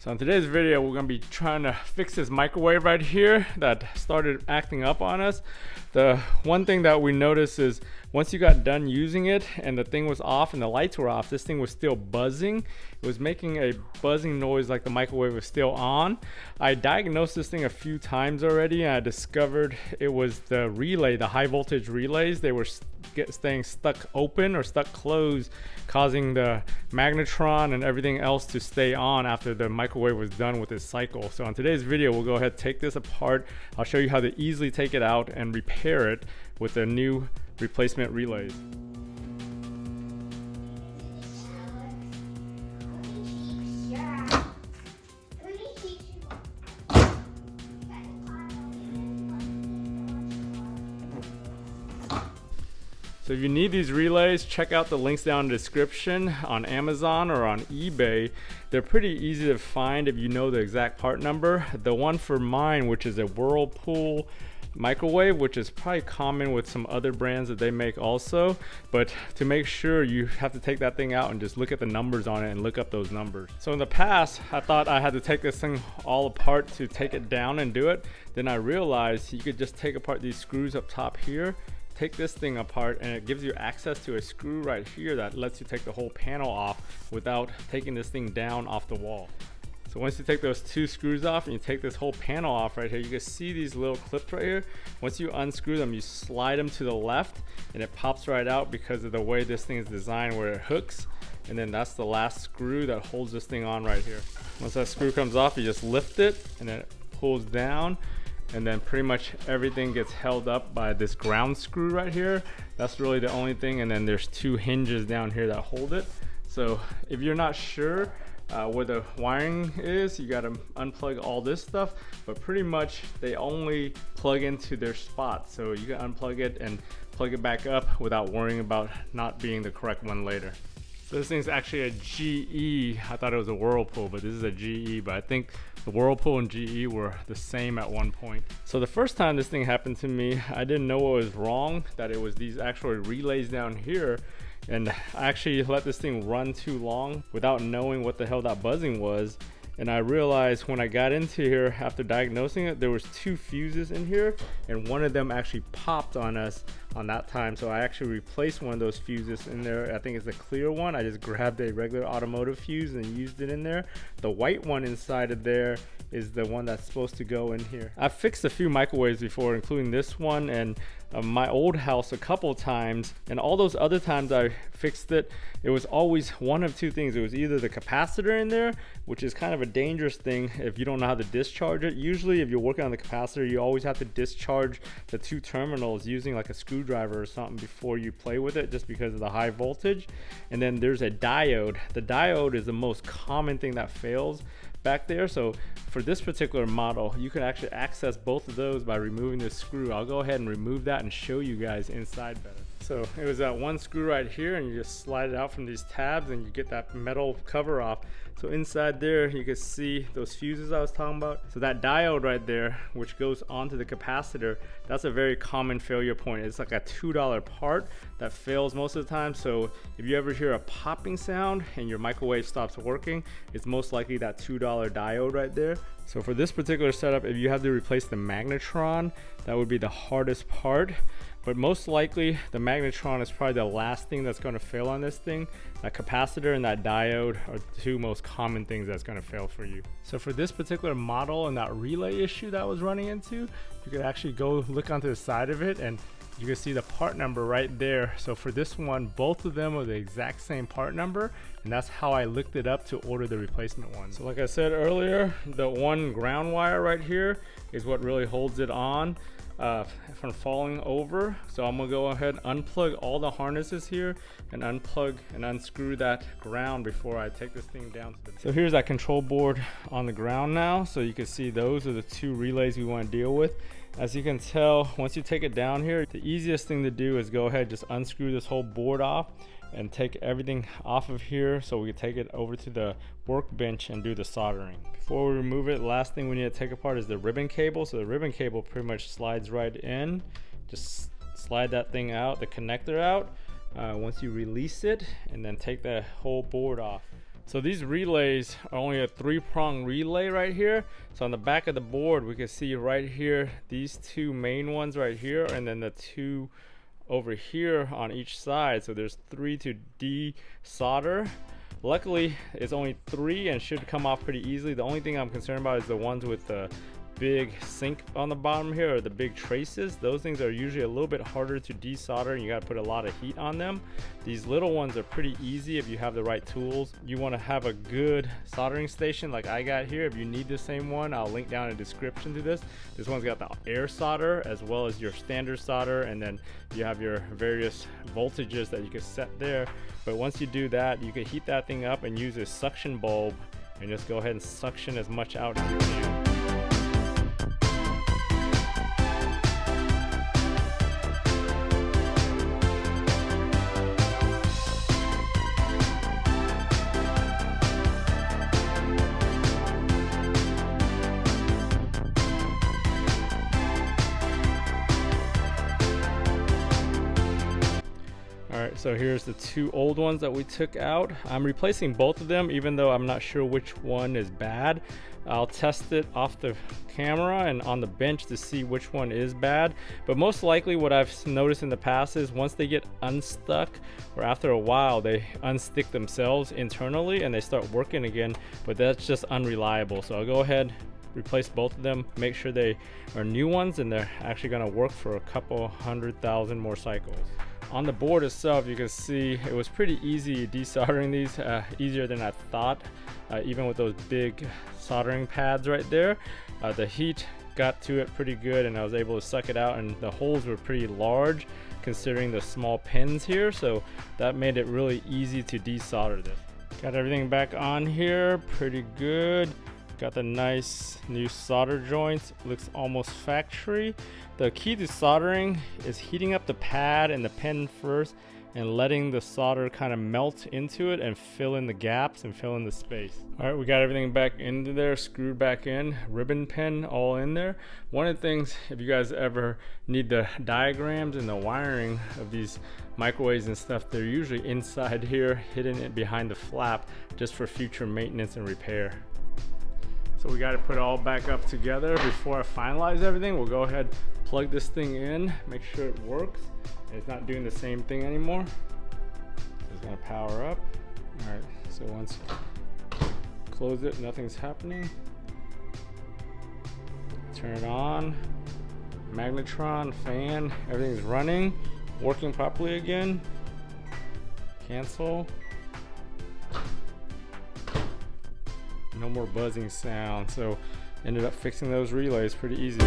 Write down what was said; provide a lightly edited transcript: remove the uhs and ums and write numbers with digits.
So in today's video, we're gonna be trying to fix this microwave right here that started acting up on us. The one thing that we noticed is once you got done using it and the thing was off and the lights were off, this thing was still buzzing. It was making a buzzing noise like the microwave was still on. I diagnosed this thing a few times already and I discovered it was the relay, the high voltage relays. They were staying stuck open or stuck closed, causing the magnetron and everything else to stay on after the microwave was done with its cycle. So in today's video, we'll go ahead and take this apart. I'll show you how to easily take it out and repair it with the new replacement relays. So if you need these relays, check out the links down in the description on Amazon or on eBay. They're pretty easy to find if you know the exact part number. The one for mine, which is a Whirlpool microwave, which is probably common with some other brands that they make also, but to make sure, you have to take that thing out and just look at the numbers on it and look up those numbers. So in the past, I thought I had to take this thing all apart to take it down and do it. Then I realized you could just take apart these screws up top here, take this thing apart, and it gives you access to a screw right here that lets you take the whole panel off without taking this thing down off the wall. So once you take those two screws off and you take this whole panel off right here, you can see these little clips right here. Once you unscrew them, you slide them to the left and it pops right out because of the way this thing is designed, where it hooks. And then that's the last screw that holds this thing on right here. Once that screw comes off, you just lift it and then it pulls down. And then pretty much everything gets held up by this ground screw right here. That's really the only thing. And then there's two hinges down here that hold it. So if you're not sure where the wiring is, you got to unplug all this stuff, but pretty much they only plug into their spot. So you can unplug it and plug it back up without worrying about not being the correct one later. So this thing's actually a GE. I thought it was a Whirlpool, but this is a GE, but I think the Whirlpool and GE were the same at one point. So the first time this thing happened to me, I didn't know what was wrong, that it was these actual relays down here. And I actually let this thing run too long without knowing what the hell that buzzing was. And I realized when I got into here after diagnosing it, there was two fuses in here and one of them actually popped on us on that time. So I actually replaced one of those fuses in there. I think it's the clear one. I just grabbed a regular automotive fuse and used it in there. The white one inside of there is the one that's supposed to go in here. I've fixed a few microwaves before, including this one and my old house a couple times, and all those other times I fixed it, it was always one of two things. It was either the capacitor in there, which is kind of a dangerous thing if you don't know how to discharge it. Usually if you're working on the capacitor, you always have to discharge the two terminals using like a screwdriver or something before you play with it, just because of the high voltage. And then there's a diode. The diode is the most common thing that fails back there. So for this particular model, you can actually access both of those by removing this screw. I'll go ahead and remove that and show you guys inside better. So it was that one screw right here, and you just slide it out from these tabs and you get that metal cover off. So inside there, you can see those fuses I was talking about. So that diode right there, which goes onto the capacitor, that's a very common failure point. It's like a $2 part that fails most of the time. So if you ever hear a popping sound and your microwave stops working, it's most likely that $2 diode right there. So for this particular setup, if you have to replace the magnetron, that would be the hardest part. But most likely the magnetron is probably the last thing that's going to fail on this thing. That capacitor and that diode are the two most common things that's going to fail for you. So for this particular model and that relay issue that I was running into, you could actually go look onto the side of it and you can see the part number right there. So for this one, both of them are the exact same part number, and that's how I looked it up to order the replacement one. So like I said earlier, the one ground wire right here is what really holds it on from falling over. So I'm gonna go ahead and unplug all the harnesses here and unplug and unscrew that ground before I take this thing down to the... So here's that control board on the ground now. So you can see those are the two relays we want to deal with. As you can tell, once you take it down here, the easiest thing to do is go ahead, just unscrew this whole board off and take everything off of here so we can take it over to the workbench and do the soldering. Before we remove it, last thing we need to take apart is the ribbon cable. So the ribbon cable pretty much slides right in. Just slide that thing out, the connector out, once you release it, and then take the whole board off. So these relays are only a 3-prong relay right here. So on the back of the board, we can see right here, these 2 main ones right here, and then the 2 over here on each side. So there's 3 to desolder. Luckily, it's only 3 and should come off pretty easily. The only thing I'm concerned about is the ones with the big sink on the bottom here, or the big traces. Those things are usually a little bit harder to desolder, and you got to put a lot of heat on them. These little ones are pretty easy if you have the right tools. You want to have a good soldering station like I got here. If you need the same one, I'll link down in the description to this. This one's got the air solder as well as your standard solder, and then you have your various voltages that you can set there. But once you do that, you can heat that thing up and use a suction bulb and just go ahead and suction as much out as you can. Alright, so here's the 2 old ones that we took out. I'm replacing both of them, even though I'm not sure which one is bad. I'll test it off the camera and on the bench to see which one is bad. But most likely what I've noticed in the past is once they get unstuck, or after a while, they unstick themselves internally and they start working again, but that's just unreliable. So I'll go ahead, replace both of them, make sure they are new ones and they're actually going to work for a couple 100,000 more cycles. On the board itself, you can see it was pretty easy desoldering these, easier than I thought, even with those big soldering pads right there. The heat got to it pretty good and I was able to suck it out, and the holes were pretty large considering the small pins here, so that made it really easy to desolder this. Got everything back on here, pretty good. Got the nice new solder joints, looks almost factory. The key to soldering is heating up the pad and the pen first and letting the solder kind of melt into it and fill in the gaps and fill in the space. All right, we got everything back into there, screwed back in, ribbon pen all in there. One of the things, if you guys ever need the diagrams and the wiring of these microwaves and stuff, they're usually inside here, hidden behind the flap, just for future maintenance and repair. So we got to put it all back up together. Before I finalize everything, we'll go ahead, plug this thing in, make sure it works and it's not doing the same thing anymore. It's gonna power up. All right, so once close it, nothing's happening. Turn it on, magnetron, fan, everything's running, working properly again. Cancel. No more buzzing sound, so ended up fixing those relays pretty easy.